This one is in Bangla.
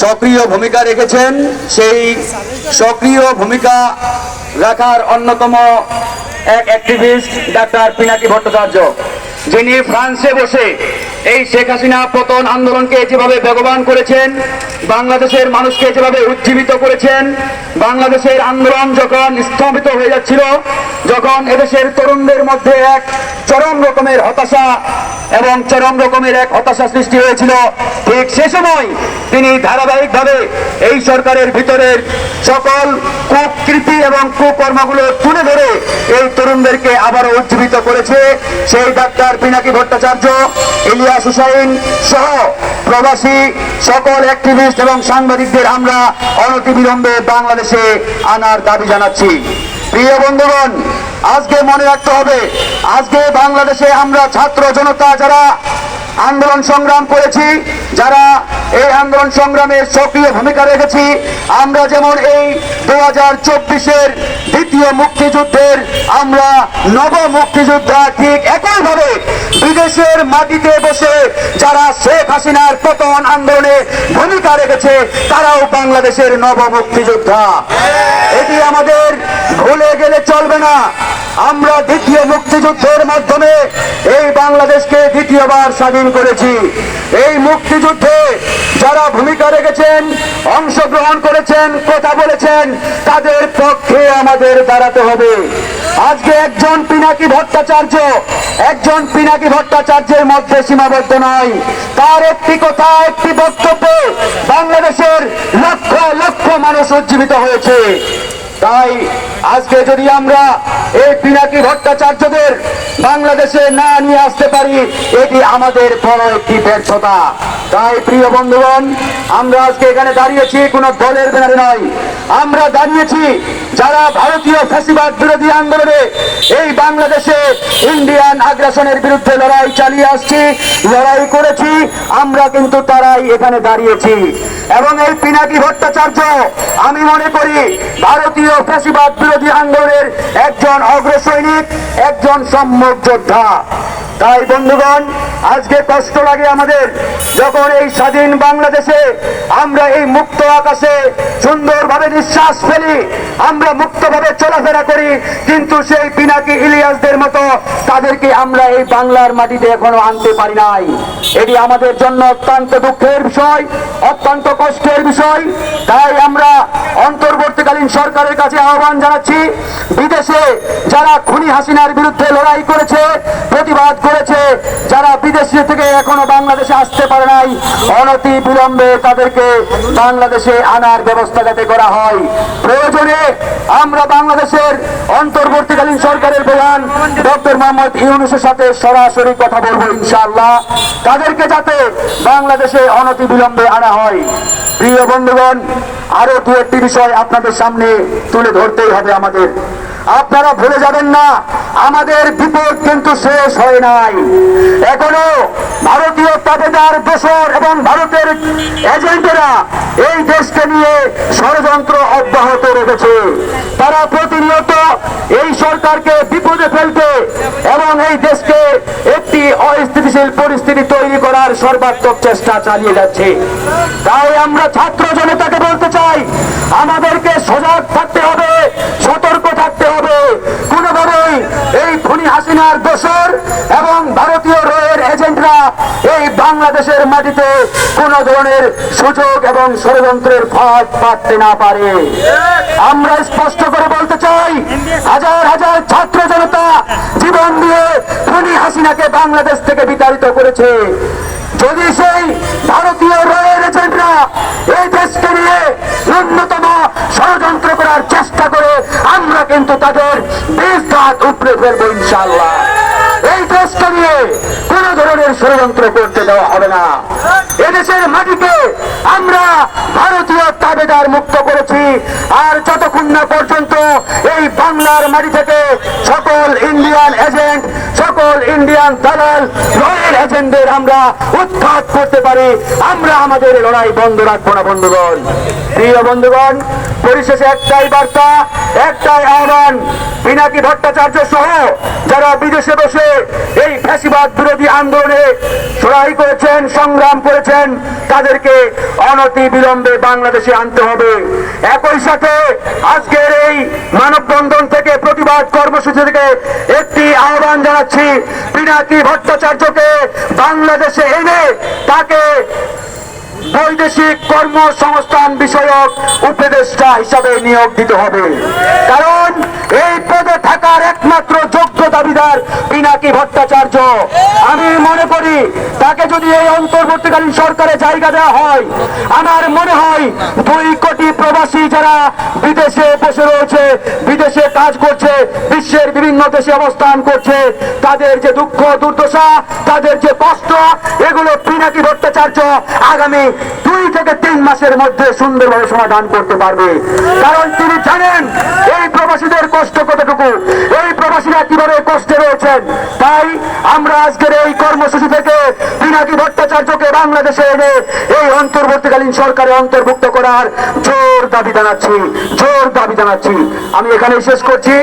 সক্রিয় ভূমিকা রেখেছেন। সেই সক্রিয় ভূমিকা রাখার অন্যতম এক অ্যাক্টিভিস্ট ডাক্তার পিনাকি ভট্টাচার্য, যিনি ফ্রান্সে বসে এই শেখ হাসিনা পতন আন্দোলনকে যেভাবে বেগবান করেছেন, বাংলাদেশের মানুষকে যেভাবে উজ্জীবিত করেছেন, বাংলাদেশের আন্দোলন যখন স্তম্ভিত হয়ে যাচ্ছিল, যখন এদেশের তরুণদের মধ্যে এক চরম রকমের হতাশা এবং চরম রকমের এক হতাশা সৃষ্টি হয়েছিল, ঠিক সে সময় তিনি ধারাবাহিকভাবে এই সরকারের ভিতরের সকল কুকৃতি এবং কুকর্মগুলো তুলে ধরে এই তরুণদেরকে আবারও উজ্জীবিত করেছে। সেই ডাক্তার পিনাকি ভট্টাচার্য, ইলিয়াস হুসাইন সহ প্রবাসী সকল অ্যাক্টিভিস্ট এবং সাংবাদিকদের আমরা অনতিবিলম্বে বাংলাদেশে আনার দাবি জানাচ্ছি। প্রিয় বন্ধুগণ, আজকে মনে রাখতে হবে, আজকে বাংলাদেশে আমরা ছাত্র জনতা যারা আন্দোলন সংগ্রাম করেছি, যারা এই আন্দোলন সংগ্রামে সক্রিয় ভূমিকা রেখেছি, আমরা যেমন এই 2024-এর দ্বিতীয় মুক্তিযুদ্ধের আমরা নব মুক্তিযোদ্ধা, ঠিক একইভাবে বিদেশের মাটিতে বসে যারা শেখ হাসিনার পতন আন্দোলনে ভূমিকা রেখেছে তারাও বাংলাদেশের নব মুক্তিযোদ্ধা। এটি আমাদের ভুলে গেলে চলবে না। আমরা দ্বিতীয় মুক্তিযুদ্ধের মাধ্যমে এই বাংলাদেশকে দ্বিতীয়বার স্বাধীন করেছি। এই মুক্তিযুদ্ধে যারা ভূমিকা রেখেছেন, অংশগ্রহণ করেছেন, কথা বলেছেন, তাদের পক্ষে আমাদের দাঁড়াতে হবে। আজকে একজন পিনাকি ভট্টাচার্যের মধ্যে সীমাবদ্ধ নয়, তার একটি কথা, একটি বক্তব্য বাংলাদেশের লক্ষ লক্ষ মানুষ উজ্জীবিত হয়েছে। তাই আজকে যদি আমরা এই পিনাকি ভট্টাচার্যদের বাংলাদেশে না নিয়ে আসতে পারি, এটি আমাদের বড় একটি ব্যর্থতা। তাই প্রিয় বন্ধুগণ, আমরা আজকে এখানে দাঁড়িয়েছি কোনো দলের ব্যানারে নয়, আমরা দাঁড়িয়েছি যারা ভারতীয় ফ্যাসিবাদ বিরোধী আন্দোলনে এই বাংলাদেশে ইন্ডিয়ান আগ্রাসনের বিরুদ্ধে লড়াই চালিয়ে আসছি, লড়াই করেছি, আমরা কিন্তু তারাই এখানে দাঁড়িয়েছি। এবং এই পিনাকি ভট্টাচার্য আমি মনে করি ভারতীয় ফ্যাসিবাদ বিরোধী আন্দোলনের একজন অগ্রসৈনিক, একজন সম্মুখ যোদ্ধা। তাই বন্ধুগণ, আজকে কষ্ট লাগে আমাদের যখন এই স্বাধীন বাংলাদেশে আমরা এই মুক্ত আকাশে সুন্দরভাবে নিঃশ্বাস ফেলি, আমরা মুক্তভাবে চলাফেরা করি, কিন্তু সেই পিনাকি ইলিয়াসদের মতো তাদেরকে আমরা এই বাংলার মাটিতে এখনো আনতে পারি নাই। এটি আমাদের জন্য অত্যন্ত দুঃখের বিষয়, অত্যন্ত কষ্টের বিষয়। তাই আমরা অন্তর্বর্তীকালীন সরকারের কাছে আহ্বান জানাচ্ছি, বিদেশে যারা খুনি হাসিনার বিরুদ্ধে লড়াই করেছে, প্রতিবাদ করেছে, যারা বিদেশে থেকে এখনো বাংলাদেশে আসতে পারে নাই, অনতি বিলম্বে তাদেরকে বাংলাদেশে আনার ব্যবস্থা যাতে করা হয়। প্রয়োজনে আমরা বাংলাদেশের অন্তর্বর্তীকালীন সরকারের প্রধান ডক্টর মোহাম্মদ ইউনূসের সাথে সরাসরি কথা বলবো ইনশাআল্লাহ, তাদেরকে যাতে বাংলাদেশে অনতি বিলম্বে আনা হয়। প্রিয় বন্ধুগণ, আরো দু একটি বিষয় আপনাদের সামনে তুলে ধরতেই হবে আমাদের। আপনারা ভুলে যাবেন না, আমাদের বিপদ কিন্তু শেষ হয় নাই। এখনো ভারতীয় তাবেদার দোসর এবং ভারতের এজেন্টরা এই দেশকে নিয়ে ষড়যন্ত্র অব্যাহত রেখেছে। তারা প্রতিনিয়ত এই সরকারকে বিপদে ফেলতে এবং এই দেশকে একটি অস্থিতিশীল পরিস্থিতি তৈরি করার সর্বাত্মক চেষ্টা চালিয়ে যাচ্ছে। তাই আমরা ছাত্র জনতাকে বলতে চাই, আমাদেরকে সজাগ থাকতে হবে, সতর্ক থাকতে হবে। কোনোভাবেই এই খুনি হাসিনার দোসর এবং ভারতীয় রয়ের এজেন্টরা এই বাংলাদেশের মাটিতে কোন ধরনের সুযোগ এবং ষড়যন্ত্রের ফাঁদ পাততে না পারে। আমরা স্পষ্ট করে বলতে চাই, হাজার হাজার ছাত্র জনতা জীবন দিয়ে খুনি হাসিনাকে বাংলাদেশ থেকে বিতাড়িত করেছে। যদি সেই ভারতীয় রয়ের এজেন্টরা এই দেশকে নিয়ে ন্যূনতম ষড়যন্ত্র করার চেষ্টা করে, আমরা কিন্তু তাদের বীজ দাঁত উপড়ে ফেলবো ইনশাআল্লাহ। এই দেশকে নিয়ে কোন ধরনের ষড়যন্ত্র করতে দেওয়া হবে না। এদেশের মাটিকে আমরা ভারতীয় তাবেদার মুক্ত করেছি, আর যতক্ষণ না পর্যন্ত এই বাংলার মাটি থেকে সকল ইন্ডিয়ান এজেন্ট, সকল ইন্ডিয়ান দালাল রয়্যাল এজেন্টদের আমরা উৎখাত করতে পারি, আমরা আমাদের লড়াই বন্ধ রাখবো না বন্ধুগণ। প্রিয় বন্ধুগণ, পরিশেষে একটাই বার্তা, একটাই আহ্বান, পিনাকি ভট্টাচার্য সহ যারা বিদেশে বসে এই ফ্যাসিবাদ বিরোধী আন্দোলনে লড়াই করেছেন, সংগ্রাম করেছেন, তাদেরকে অনতি বিলম্বে বাংলাদেশে আনতে হবে। একই সাথে আজকের এই মানববন্ধন থেকে, প্রতিবাদ কর্মসূচি থেকে একটি আহ্বান জানাচ্ছি, পিনাকি ভট্টাচার্যকে বাংলাদেশে এনে তাকে বৈদেশিক কর্মসংস্থান বিষয়ক উপদেষ্টা হিসাবে নিয়োগ দিতে হবে। কারণ এই পদে থাকার একমাত্র যোগ্য দাবিদার পিনাকি ভট্টাচার্য। আমি মনে করি তাকে যদি এই অন্তর্বর্তীকালীন সরকারে জায়গা দেওয়া হয়, আমার মনে হয় 2 কোটি প্রবাসী যারা বিদেশে বসে রয়েছে, বিদেশে কাজ করছে, বিশ্বের বিভিন্ন দেশে অবস্থান করছে, তাদের যে দুঃখ দুর্দশা, তাদের যে কষ্ট, এগুলো পিনাকি ভট্টাচার্য আগামী 2 থেকে 3 মাসের মধ্যে সুন্দরভাবে সমাধান করতে পারবে। কারণ তিনি জানেন এই প্রবাসীদের কষ্ট কতটুকু, এই প্রবাসীরা কিভাবে কষ্টে রয়েছেন। তাই আমরা আজকের এই কর্মসূচি থেকে পিনাকি ভট্টাচার্যকে বাংলাদেশে এনে এই অন্তর্বর্তীকালীন সরকারে অন্তর্ভুক্ত করার জোর দাবি জানাচ্ছি, জোর দাবি জানাচ্ছি। আমি এখানে শেষ করছি।